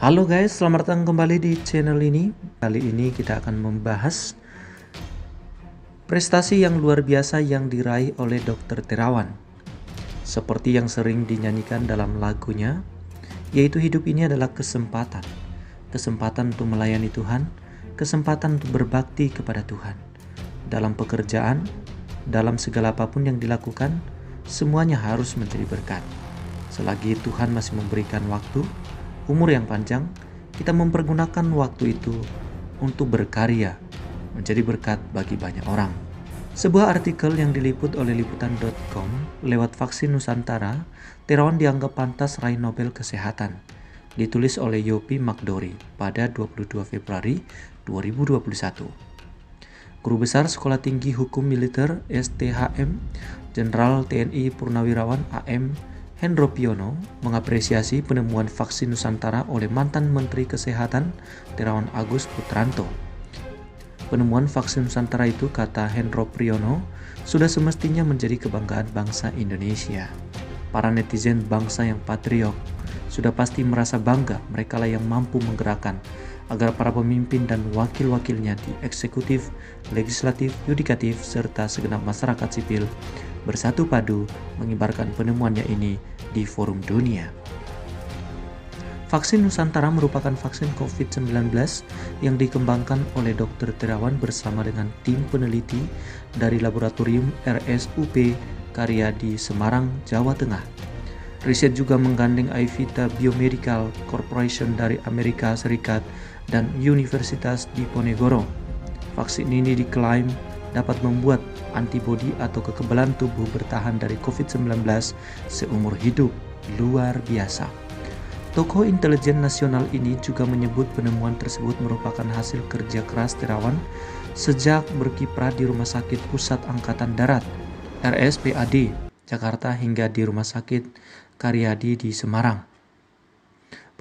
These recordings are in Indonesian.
Halo guys, selamat datang kembali di channel ini. Kali ini kita akan membahas prestasi yang luar biasa yang diraih oleh Dr. Terawan. Seperti yang sering dinyanyikan dalam lagunya, yaitu hidup ini adalah kesempatan. Kesempatan untuk melayani Tuhan, kesempatan untuk berbakti kepada Tuhan. Dalam pekerjaan, dalam segala apapun yang dilakukan, semuanya harus menjadi berkat. Selagi Tuhan masih memberikan waktu, umur yang panjang, kita mempergunakan waktu itu untuk berkarya, menjadi berkat bagi banyak orang. Sebuah artikel yang diliput oleh liputan.com lewat vaksin Nusantara, Terawan dianggap pantas raih Nobel Kesehatan. Ditulis oleh Yopi Magdori pada 22 Februari 2021. Guru Besar Sekolah Tinggi Hukum Militer STHM, Jenderal TNI Purnawirawan AM Hendro Priyono mengapresiasi penemuan vaksin Nusantara oleh mantan Menteri Kesehatan Terawan Agus Putranto. Penemuan vaksin Nusantara itu, kata Hendro Priyono, sudah semestinya menjadi kebanggaan bangsa Indonesia. Para netizen bangsa yang patriot sudah pasti merasa bangga merekalah yang mampu menggerakkan agar para pemimpin dan wakil-wakilnya di eksekutif, legislatif, yudikatif, serta segenap masyarakat sipil bersatu padu mengibarkan penemuannya ini di forum dunia. Vaksin Nusantara merupakan vaksin COVID-19 yang dikembangkan oleh Dr. Terawan bersama dengan tim peneliti dari Laboratorium RSUP Karyadi Semarang, Jawa Tengah. Riset juga menggandeng Ivita Biomedical Corporation dari Amerika Serikat dan Universitas Diponegoro. Vaksin ini diklaim dapat membuat antibodi atau kekebalan tubuh bertahan dari COVID-19 seumur hidup. Luar biasa. Tokoh intelijen nasional ini juga menyebut penemuan tersebut merupakan hasil kerja keras Terawan sejak berkiprah di Rumah Sakit Pusat Angkatan Darat RSPAD Jakarta hingga di Rumah Sakit Karyadi di Semarang.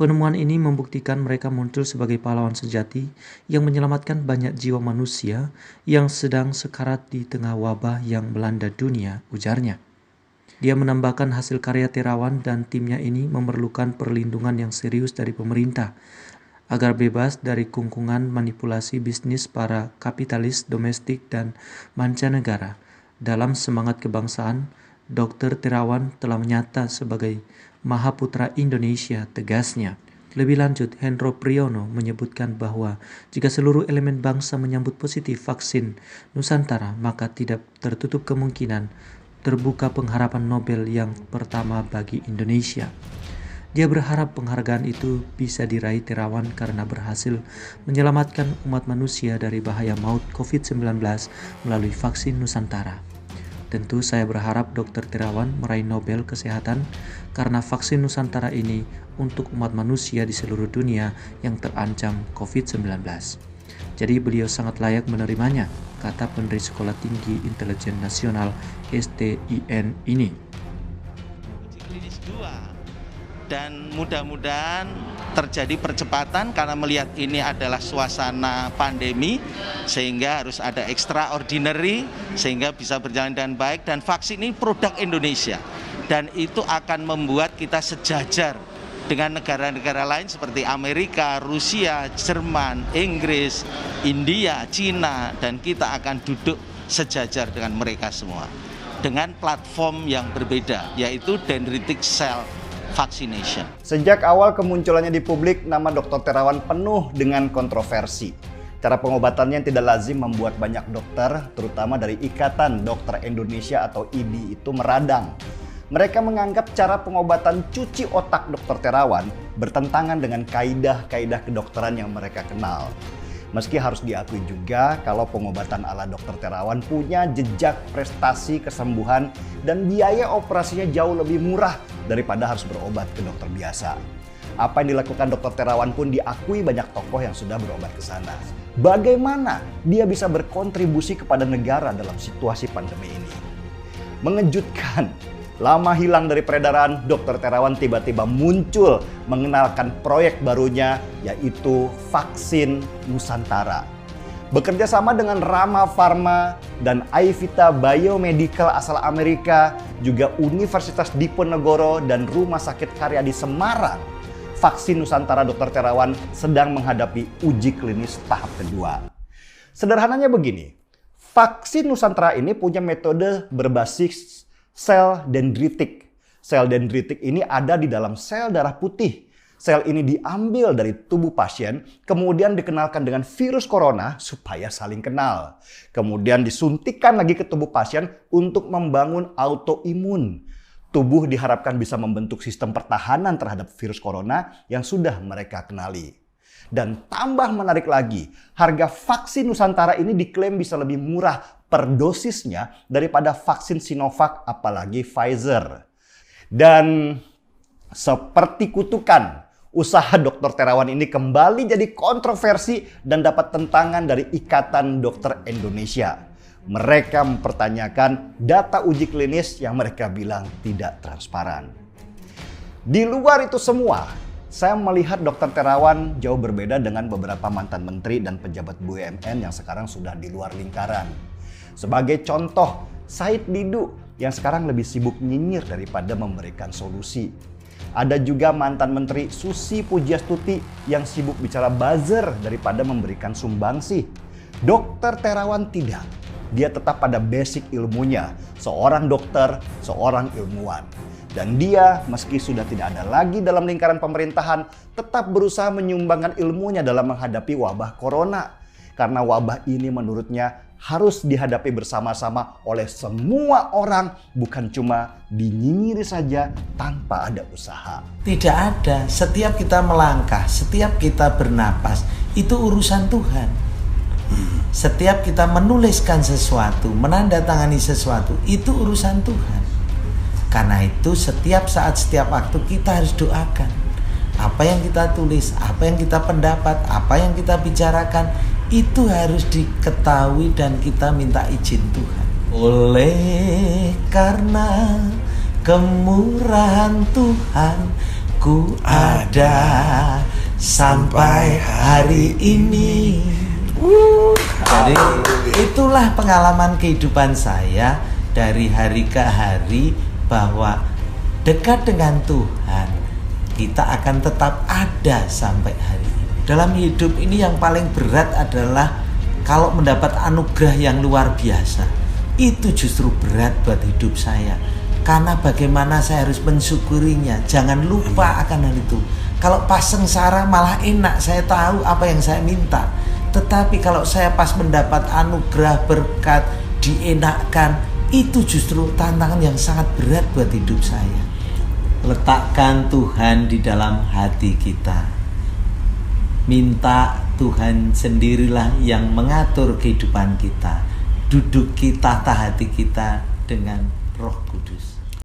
Penemuan ini membuktikan mereka muncul sebagai pahlawan sejati yang menyelamatkan banyak jiwa manusia yang sedang sekarat di tengah wabah yang melanda dunia, ujarnya. Dia menambahkan hasil karya Terawan dan timnya ini memerlukan perlindungan yang serius dari pemerintah agar bebas dari kungkungan manipulasi bisnis para kapitalis domestik dan mancanegara. Dalam semangat kebangsaan, Dr. Terawan telah menyata sebagai Mahaputra Indonesia, tegasnya. Lebih lanjut, Hendro Priyono menyebutkan bahwa jika seluruh elemen bangsa menyambut positif vaksin Nusantara, maka tidak tertutup kemungkinan terbuka pengharapan Nobel yang pertama bagi Indonesia. Dia berharap penghargaan itu bisa diraih Terawan karena berhasil menyelamatkan umat manusia dari bahaya maut COVID-19 melalui vaksin Nusantara. Tentu saya berharap Dr. Terawan meraih Nobel Kesehatan karena vaksin Nusantara ini untuk umat manusia di seluruh dunia yang terancam COVID-19. Jadi beliau sangat layak menerimanya, kata pendiri Sekolah Tinggi Intelijen Nasional STIN ini. Klinis 2. Dan mudah-mudahan terjadi percepatan karena melihat ini adalah suasana pandemi sehingga harus ada extraordinary sehingga bisa berjalan dengan baik, dan vaksin ini produk Indonesia dan itu akan membuat kita sejajar dengan negara-negara lain seperti Amerika, Rusia, Jerman, Inggris, India, Cina, dan kita akan duduk sejajar dengan mereka semua dengan platform yang berbeda, yaitu dendritic cell vaccination. Sejak awal kemunculannya di publik, nama Dr. Terawan penuh dengan kontroversi. Cara pengobatannya yang tidak lazim membuat banyak dokter, terutama dari Ikatan Dokter Indonesia atau IDI itu meradang. Mereka menganggap cara pengobatan cuci otak Dr. Terawan bertentangan dengan kaidah-kaidah kedokteran yang mereka kenal. Meski harus diakui juga kalau pengobatan ala Dr. Terawan punya jejak prestasi kesembuhan dan biaya operasinya jauh lebih murah daripada harus berobat ke dokter biasa. Apa yang dilakukan Dr. Terawan pun diakui banyak tokoh yang sudah berobat ke sana. Bagaimana dia bisa berkontribusi kepada negara dalam situasi pandemi ini? Mengejutkan. Lama hilang dari peredaran, Dr. Terawan tiba-tiba muncul mengenalkan proyek barunya, yaitu vaksin Nusantara. Bekerja sama dengan Rama Pharma dan Ivita Biomedical asal Amerika, juga Universitas Diponegoro dan Rumah Sakit Karyadi Semarang, vaksin Nusantara Dr. Terawan sedang menghadapi uji klinis tahap kedua. Sederhananya begini, vaksin Nusantara ini punya metode berbasis sel dendritik. Sel dendritik ini ada di dalam sel darah putih. Sel ini diambil dari tubuh pasien, kemudian dikenalkan dengan virus corona supaya saling kenal. Kemudian disuntikkan lagi ke tubuh pasien untuk membangun autoimun. Tubuh diharapkan bisa membentuk sistem pertahanan terhadap virus corona yang sudah mereka kenali. Dan tambah menarik lagi, harga vaksin Nusantara ini diklaim bisa lebih murah per dosisnya daripada vaksin Sinovac apalagi Pfizer. Dan seperti kutukan, usaha Dr. Terawan ini kembali jadi kontroversi dan dapat tentangan dari Ikatan Dokter Indonesia. Mereka mempertanyakan data uji klinis yang mereka bilang tidak transparan. Di luar itu semua, saya melihat Dr. Terawan jauh berbeda dengan beberapa mantan menteri dan pejabat BUMN yang sekarang sudah di luar lingkaran. Sebagai contoh, Said Didu yang sekarang lebih sibuk nyinyir daripada memberikan solusi. Ada juga mantan menteri Susi Pujiastuti yang sibuk bicara buzzer daripada memberikan sumbangsi. Dr. Terawan tidak. Dia tetap pada basic ilmunya. Seorang dokter, seorang ilmuwan. Dan dia meski sudah tidak ada lagi dalam lingkaran pemerintahan, tetap berusaha menyumbangkan ilmunya dalam menghadapi wabah corona. Karena wabah ini menurutnya harus dihadapi bersama-sama oleh semua orang, bukan cuma dinyinyiri saja tanpa ada usaha. Tidak ada. Setiap kita melangkah, setiap kita bernapas, itu urusan Tuhan. Setiap kita menuliskan sesuatu, menandatangani sesuatu, itu urusan Tuhan. Karena itu setiap saat, setiap waktu kita harus doakan. Apa yang kita tulis, apa yang kita pendapat, apa yang kita bicarakan, itu harus diketahui dan kita minta izin Tuhan. Oleh karena kemurahan Tuhan, ku ada sampai hari ini. Jadi itulah pengalaman kehidupan saya dari hari ke hari, bahwa dekat dengan Tuhan kita akan tetap ada sampai hari ini. Dalam hidup ini yang paling berat adalah kalau mendapat anugerah yang luar biasa. Itu justru berat buat hidup saya. Karena bagaimana saya harus mensyukurinya. Jangan lupa akan hal itu. Kalau pas sengsara malah enak, saya tahu apa yang saya minta. Tetapi kalau saya pas mendapat anugerah, berkat, dienakkan, itu justru tantangan yang sangat berat buat hidup saya. Letakkan Tuhan di dalam hati kita. Minta Tuhan sendirilah yang mengatur kehidupan kita. Duduk kita, tata hati kita dengan Roh Kudus.